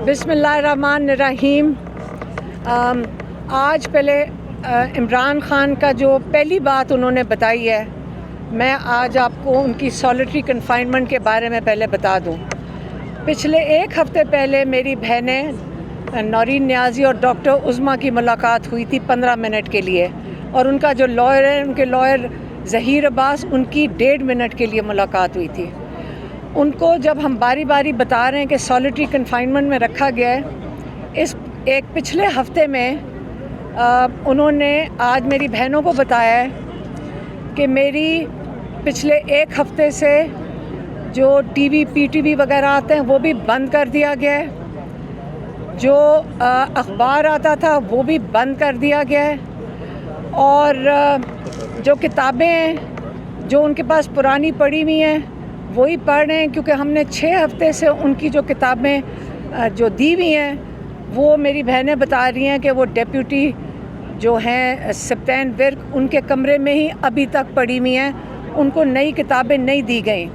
बिस्मिल्लाहिर्रहमानिर्रहीम। आज पहले इमरान ख़ान का जो पहली बात उन्होंने बताई है, मैं आज आपको उनकी सॉलिटरी कन्फाइनमेंट के बारे में पहले बता दूं। पिछले एक हफ़्ते पहले मेरी बहनें नौरीन नियाज़ी और डॉक्टर उज़्मा की मुलाकात हुई थी 15 मिनट के लिए, और उनका जो लॉयर है, उनके लॉयर ज़हीर अब्बास, उनकी 1.5 मिनट के लिए मुलाकात हुई थी। उनको जब हम बारी बारी बता रहे हैं कि सॉलिटरी कन्फाइनमेंट में रखा गया है, इस एक पिछले हफ्ते में उन्होंने आज मेरी बहनों को बताया है कि मेरी पिछले एक हफ्ते से जो टीवी पीटीवी वगैरह आते हैं वो भी बंद कर दिया गया है, जो अखबार आता था वो भी बंद कर दिया गया है, और जो किताबें हैं जो उनके पास पुरानी पड़ी हुई हैं वही पढ़ रहे हैं, क्योंकि हमने 6 हफ्ते से उनकी जो किताबें जो दी हुई हैं वो मेरी बहनें बता रही हैं कि वो डेप्यूटी जो हैं सप्तैन विर्क, उनके कमरे में ही अभी तक पड़ी हुई हैं, उनको नई किताबें नहीं दी गई।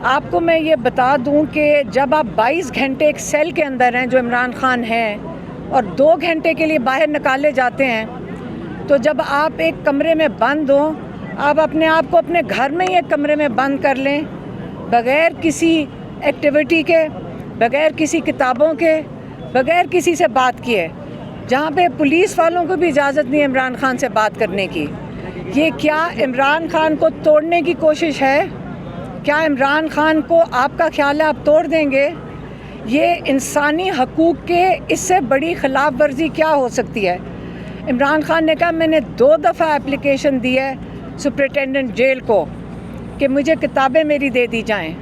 आपको मैं ये बता दूं कि जब आप 22 घंटे एक सेल के अंदर हैं जो इमरान ख़ान हैं, और 2 घंटे के लिए बाहर निकाले जाते हैं, तो जब आप एक कमरे में बंद हो, आप अपने आप को अपने घर में ही एक कमरे में बंद कर लें, बग़ैर किसी एक्टिविटी के, बग़ैर किसी किताबों के, बग़ैर किसी से बात किए, जहाँ पे पुलिस वालों को भी इजाज़त नहीं है इमरान ख़ान से बात करने की। ये क्या इमरान ख़ान को तोड़ने की कोशिश है? क्या इमरान ख़ान को आपका ख्याल है आप तोड़ देंगे? ये इंसानी हकूक़ के इससे बड़ी ख़िलाफ़ वर्जी क्या हो सकती है? इमरान ख़ान ने कहा मैंने 2 दफ़ा एप्लीकेशन दी है सुपरिटेंडेंट जेल को कि मुझे किताबें मेरी दे दी जाएं।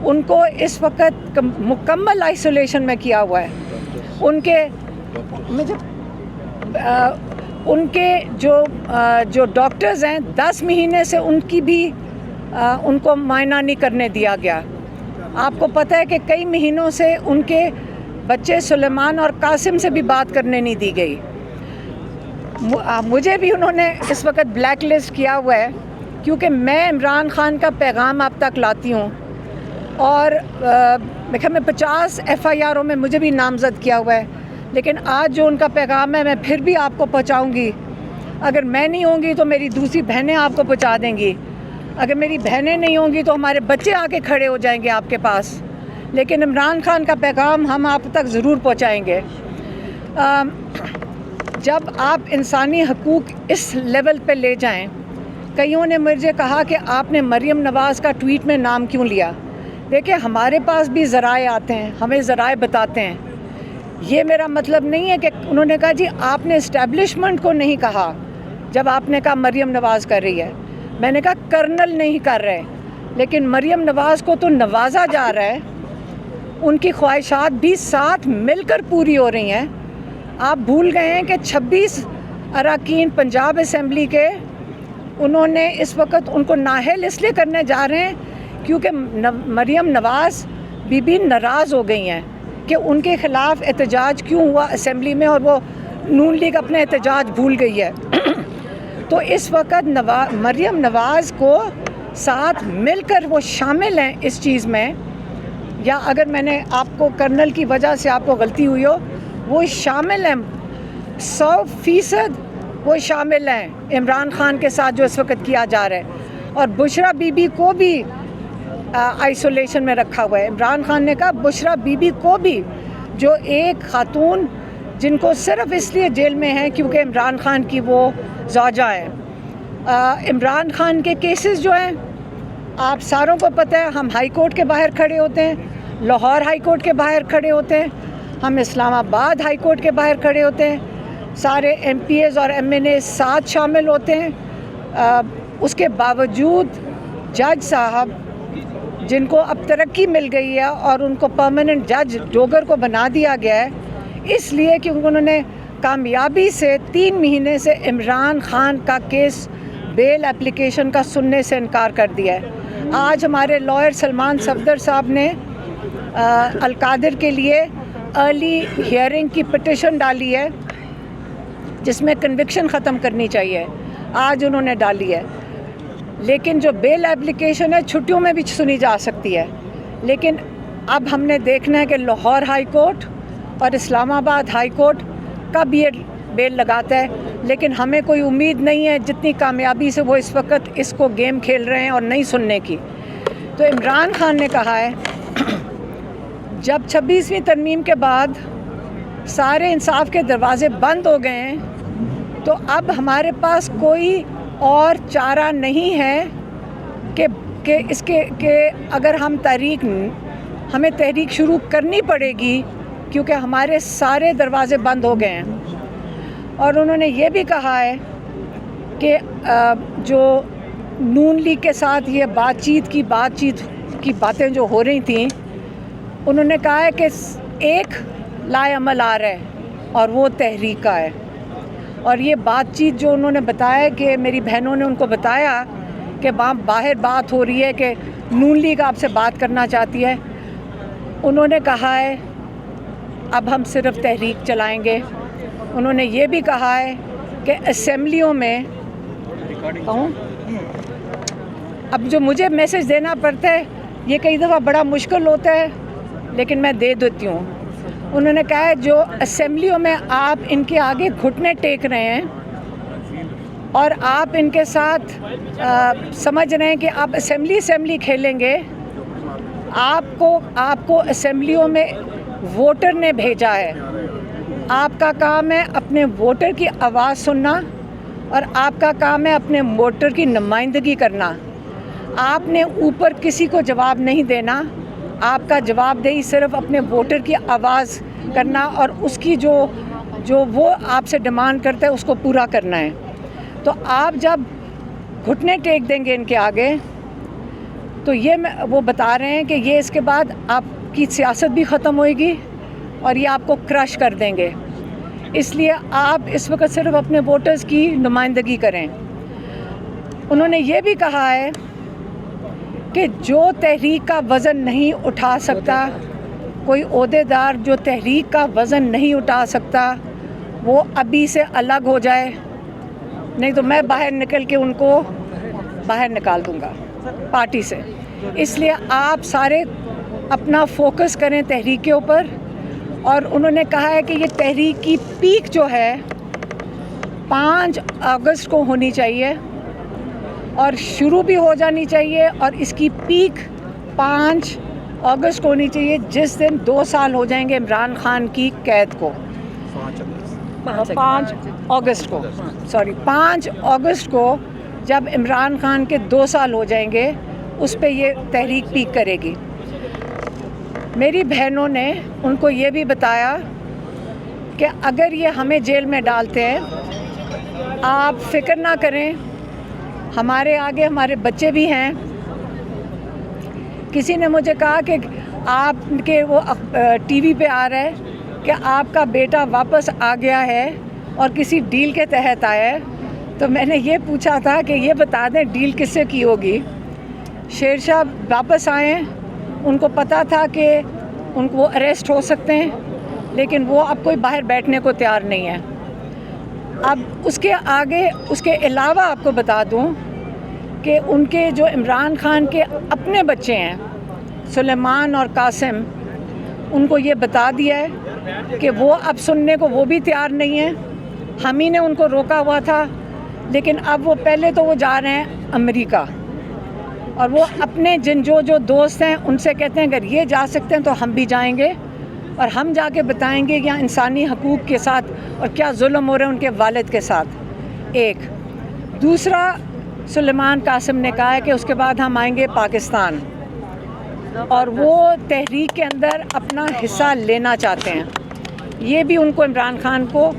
उनको इस वक्त मुकम्मल आइसोलेशन में किया हुआ है। उनके जो डॉक्टर्स हैं 10 महीने से उनकी भी उनको मायना नहीं करने दिया गया। आपको पता है कि कई महीनों से उनके बच्चे सुलेमान और कासिम से भी बात करने नहीं दी गई। मुझे भी उन्होंने इस वक्त ब्लैक लिस्ट किया हुआ है, क्योंकि मैं इमरान ख़ान का पैगाम आप तक लाती हूँ, और देखा मैं 50 FIRओं में मुझे भी नामज़द किया हुआ है, लेकिन आज जो उनका पैगाम है मैं फिर भी आपको पहुँचाऊँगी। अगर मैं नहीं होंगी तो मेरी दूसरी बहनें आपको पहुँचा देंगी, अगर मेरी बहनें नहीं होंगी तो हमारे बच्चे आके खड़े हो जाएंगे आपके पास, लेकिन इमरान ख़ान का पैगाम हम आप तक ज़रूर पहुँचाएँगे। जब आप इंसानी हकूक़ इस लेवल पे ले जाएं, कईयों ने मुझे कहा कि आपने मरियम नवाज़ का ट्वीट में नाम क्यों लिया? देखिए, हमारे पास भी ज़राए आते हैं, हमें ज़राए बताते हैं। ये मेरा मतलब नहीं है कि उन्होंने कहा जी आपने इस्टेब्लिशमेंट को नहीं कहा, जब आपने कहा मरियम नवाज़ कर रही है, मैंने कहा कर्नल नहीं कर रहे, लेकिन मरियम नवाज़ को तो नवाजा जा रहा है, उनकी ख्वाहिशात भी साथ मिलकर पूरी हो रही हैं। आप भूल गए हैं कि 26 अरकान पंजाब असम्बली के उन्होंने इस वक्त उनको नाअहल इसलिए करने जा रहे हैं क्योंकि मरियम नवाज़ बीबी नाराज़ हो गई हैं कि उनके ख़िलाफ़ एहतजाज क्यों हुआ असम्बली में, और वो नून लीग अपने एहतजाज भूल गई है। तो इस वक्त मरियम नवाज़ को साथ मिलकर वो शामिल हैं इस चीज़ में, या अगर मैंने आपको कर्नल की वजह से आपको गलती हुई हो, वो शामिल हैं 100% वो शामिल हैं इमरान ख़ान के साथ जो इस वक्त किया जा रहा है। और बुशरा बीबी को भी आइसोलेशन में रखा हुआ है। इमरान ख़ान ने कहा बुशरा बीबी को भी, जो एक ख़ातून जिनको सिर्फ इसलिए जेल में है क्योंकि इमरान ख़ान की वो ज़ौजा है। इमरान ख़ान के केसेस जो हैं आप सारों को पता है, हम हाई कोर्ट के बाहर खड़े होते हैं, लाहौर हाई कोर्ट के बाहर खड़े होते हैं, हम इस्लामाबाद हाई कोर्ट के बाहर खड़े होते हैं, सारे MPs और MNA साथ शामिल होते हैं। उसके बावजूद जज साहब जिनको अब तरक्की मिल गई है और उनको परमानेंट जज डोगर को बना दिया गया है, इसलिए कि उन्होंने कामयाबी से 3 महीने से इमरान ख़ान का केस बेल एप्लीकेशन का सुनने से इनकार कर दिया है। आज हमारे लॉयर सलमान सफदर साहब ने अलकादिर के लिए अर्ली हियरिंग की पिटिशन डाली है, जिसमें कन्विक्शन ख़त्म करनी चाहिए। आज उन्होंने डाली है। लेकिन जो बेल एप्लीकेशन है छुट्टियों में भी सुनी जा सकती है। लेकिन अब हमने देखना है कि लाहौर हाई कोर्ट और इस्लामाबाद हाई कोर्ट कब ये बेल लगाता है, लेकिन हमें कोई उम्मीद नहीं है जितनी कामयाबी से वो इस वक्त इसको गेम खेल रहे हैं और नहीं सुनने की। तो इमरान खान ने कहा है जब 26वीं तरमीम के बाद सारे इंसाफ के दरवाजे बंद हो गए हैं तो अब हमारे पास कोई और चारा नहीं है कि इसके कि अगर हमें तहरीक शुरू करनी पड़ेगी, क्योंकि हमारे सारे दरवाजे बंद हो गए हैं। और उन्होंने ये भी कहा है कि जो नून लीग के साथ ये बातचीत की बातें जो हो रही थी, उन्होंने कहा है कि एक लाएअमल आ रहा है और वो तहरीक का है। और ये बातचीत जो उन्होंने बताया कि मेरी बहनों ने उनको बताया कि बाहर बात हो रही है कि नून लीग आपसे बात करना चाहती है, उन्होंने कहा है अब हम सिर्फ तहरीक चलाएंगे। उन्होंने ये भी कहा है कि असेंबलियों में अब जो मुझे मैसेज देना पड़ता है ये कई दफ़ा बड़ा मुश्किल होता है, लेकिन मैं दे देती हूँ। उन्होंने कहा है जो असेंबलियों में आप इनके आगे घुटने टेक रहे हैं और आप इनके साथ समझ रहे हैं कि आप असेंबली खेलेंगे, आपको असेंबलियों में वोटर ने भेजा है। आपका काम है अपने वोटर की आवाज़ सुनना और आपका काम है अपने वोटर की नुमाइंदगी करना। आपने ऊपर किसी को जवाब नहीं देना, आपका जवाबदेही सिर्फ अपने वोटर की आवाज़ करना और उसकी जो वो आपसे डिमांड करता है उसको पूरा करना है। तो आप जब घुटने टेक देंगे इनके आगे तो ये वो बता रहे हैं कि ये इसके बाद आपकी सियासत भी ख़त्म होएगी और ये आपको क्रश कर देंगे। इसलिए आप इस वक्त सिर्फ अपने वोटर्स की नुमाइंदगी करें। उन्होंने ये भी कहा है कि जो तहरीक का वज़न नहीं उठा सकता, कोई ओहदेदार जो तहरीक का वज़न नहीं उठा सकता वो अभी से अलग हो जाए, नहीं तो मैं बाहर निकल के उनको बाहर निकाल दूंगा पार्टी से। इसलिए आप सारे अपना फोकस करें तहरीक के ऊपर। और उन्होंने कहा है कि ये तहरीक की पीक जो है 5 अगस्त को होनी चाहिए और शुरू भी हो जानी चाहिए, और इसकी पीक 5 अगस्त को होनी चाहिए जिस दिन 2 साल हो जाएंगे इमरान खान की कैद को। 5 अगस्त को जब इमरान खान के 2 साल हो जाएंगे उस पे ये तहरीक पीक करेगी। मेरी बहनों ने उनको ये भी बताया कि अगर ये हमें जेल में डालते हैं आप फ़िक्र ना करें, हमारे आगे हमारे बच्चे भी हैं। किसी ने मुझे कहा कि आपके वो टीवी पे आ रहा है कि आपका बेटा वापस आ गया है और किसी डील के तहत आया है। तो मैंने ये पूछा था कि ये बता दें डील किससे की होगी। शेरशाह वापस आए हैं, उनको पता था कि उनको अरेस्ट हो सकते हैं, लेकिन वो अब कोई बाहर बैठने को तैयार नहीं है। अब उसके आगे उसके अलावा आपको बता दूं कि उनके जो इमरान खान के अपने बच्चे हैं सुलेमान और कासिम, उनको ये बता दिया है कि वो अब सुनने को वो भी तैयार नहीं है। हम ही ने उनको रोका हुआ था, लेकिन अब वो पहले तो वो जा रहे हैं अमेरिका और वो अपने जो दोस्त हैं उनसे कहते हैं अगर ये जा सकते हैं तो हम भी जाएंगे और हम जाके बताएंगे कि यहाँ इंसानी हकूक़ के साथ और क्या जुल्म हो रहे हैं उनके वालिद के साथ। एक दूसरा, सुलेमान कासिम ने कहा है कि उसके बाद हम आएंगे पाकिस्तान और वो तहरीक के अंदर अपना हिस्सा लेना चाहते हैं। ये भी उनको इमरान खान को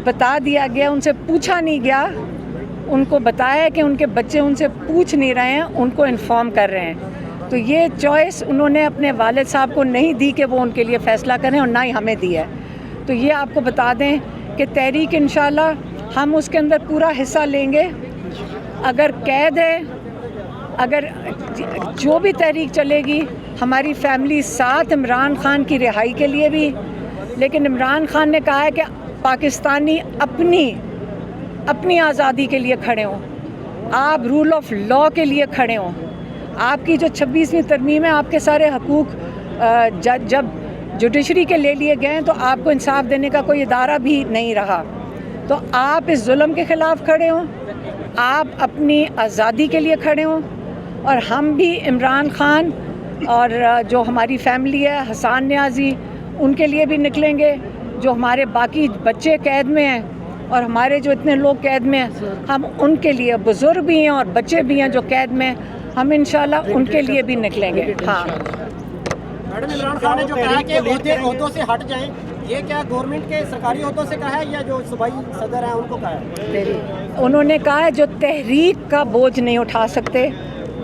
बता दिया गया, उनसे पूछा नहीं गया। उनको बताया कि उनके बच्चे उनसे पूछ नहीं रहे हैं, उनको इन्फॉर्म कर रहे हैं। तो ये चॉइस उन्होंने अपने वालिद साहब को नहीं दी कि वो उनके लिए फ़ैसला करें और ना ही हमें दी है। तो ये आपको बता दें कि तहरीक इंशाल्लाह हम उसके अंदर पूरा हिस्सा लेंगे। अगर कैद है, अगर जो भी तहरीक चलेगी, हमारी फैमिली साथ इमरान खान की रिहाई के लिए भी। लेकिन इमरान खान ने कहा है कि पाकिस्तानी अपनी आज़ादी के लिए खड़े हों। आप रूल ऑफ लॉ के लिए खड़े हों। आपकी जो 26वीं तरमीम है, आपके सारे हकूक़ जब जुडिशरी के ले लिए गए तो आपको इंसाफ देने का कोई इदारा भी नहीं रहा। तो आप इस जुल्म के ख़िलाफ़ खड़े हों, आप अपनी आज़ादी के लिए खड़े हों, और हम भी इमरान खान और जो हमारी फैमिली है, हसन न्याज़ी, उनके लिए भी निकलेंगे। जो हमारे बाकी बच्चे कैद में हैं और हमारे जो इतने लोग कैद में हैं, हम उनके लिए, बुज़ुर्ग भी हैं और बच्चे भी हैं जो कैद में, हम इंशाल्लाह उनके लिए भी निकलेंगे। हाँ मैडम, इमरान खान ने जो कहा कि ओहदों से हट जाएं, ये क्या गवर्नमेंट के सरकारी ओहदों से कहा है या जो सूबाई सदर हैं उनको कहा है? उन्होंने कहा है जो तहरीक का बोझ नहीं उठा सकते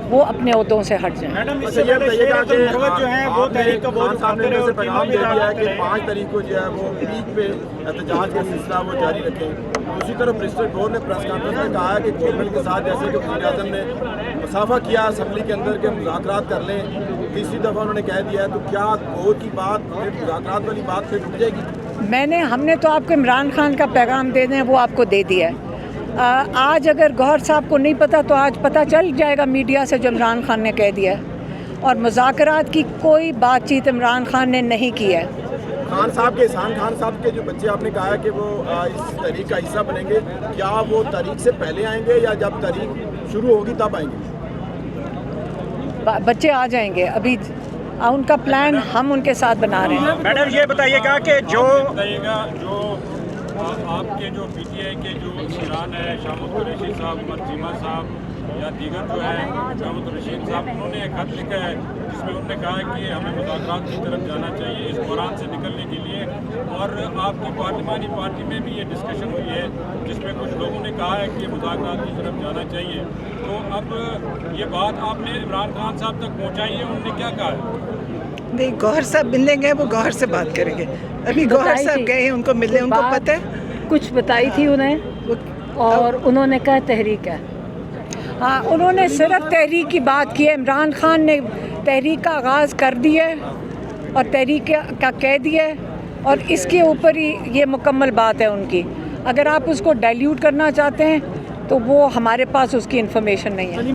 वो अपने ओहदों से हट जाएं। मैडम, इससे ये बताइएगा कि जो है वो तहरीक का बोझ उठाते रहे, पैगाम दे दिया है कि 5 तारीख को जो है वो पीक पे एहतजाज का सिलसिला वो जारी रखें। दूसरी तरफ मिनिस्टर गौर ने प्रेस कॉन्फ्रेंस में कहा है कि गवर्नमेंट के साथ जैसे कि वज़ीर आज़म ने मुसाफा किया असेंबली के अंदर के मुज़ाकरात कर लें, तीसरी दफ़ा उन्होंने कह दिया है, तो क्या गौर की बात फिर मुज़ाकरात वाली बात फिर उठ जाएगी? हमने तो आपको इमरान खान का पैगाम दे दें वो आपको दे दिया है। आज अगर गौहर साहब को नहीं पता तो आज पता चल जाएगा मीडिया से जो इमरान खान ने कह दिया है। और मुज़ाकरात की कोई बातचीत इमरान खान ने नहीं की है। खान साहब के, एहसान खान साहब के जो बच्चे, आपने कहा है कि वो इस तहरीक का हिस्सा बनेंगे, क्या वो तारीख से पहले आएंगे या जब तारीख शुरू होगी तब आएंगे? बच्चे आ जाएंगे, अभी उनका प्लान हम उनके साथ बना रहे हैं। मैडम, ये बताइएगा कि जो आपके जो पीटीआई के जो इमरान है, शामुल कुरैशी साहब, उमर चीमा साहब या दीगर जो है शामुल रशीद साहब, उन्होंने एक खत लिखा है जिसमें उन्होंने कहा है कि हमें मुज़ाकरात की तरफ जाना चाहिए इस बहरान से निकलने के लिए। और आपकी पार्लिमानी पार्टी में भी ये डिस्कशन हुई है जिसमें कुछ लोगों ने कहा है कि मुज़ाकरात की तरफ जाना चाहिए। तो अब ये बात आपने इमरान खान साहब तक पहुँचाई है, उन्होंने क्या कहा है? नहीं, गौहर साहब मिलेंगे, वो गौहर से बात करेंगे। अभी गौहर साहब गए हैं, उनको मिले, उनको पता है कुछ बताई थी उन्हें और उन्होंने कहा तहरीक है। हाँ, उन्होंने सिर्फ तहरीक की बात की है। इमरान खान ने तहरीक का आगाज़ कर दिया है और तहरीक का कह दिया है और इसके ऊपर ही ये मुकम्मल बात है उनकी। अगर आप उसको डाइल्यूट करना चाहते हैं तो वो हमारे पास उसकी इन्फॉर्मेशन नहीं है।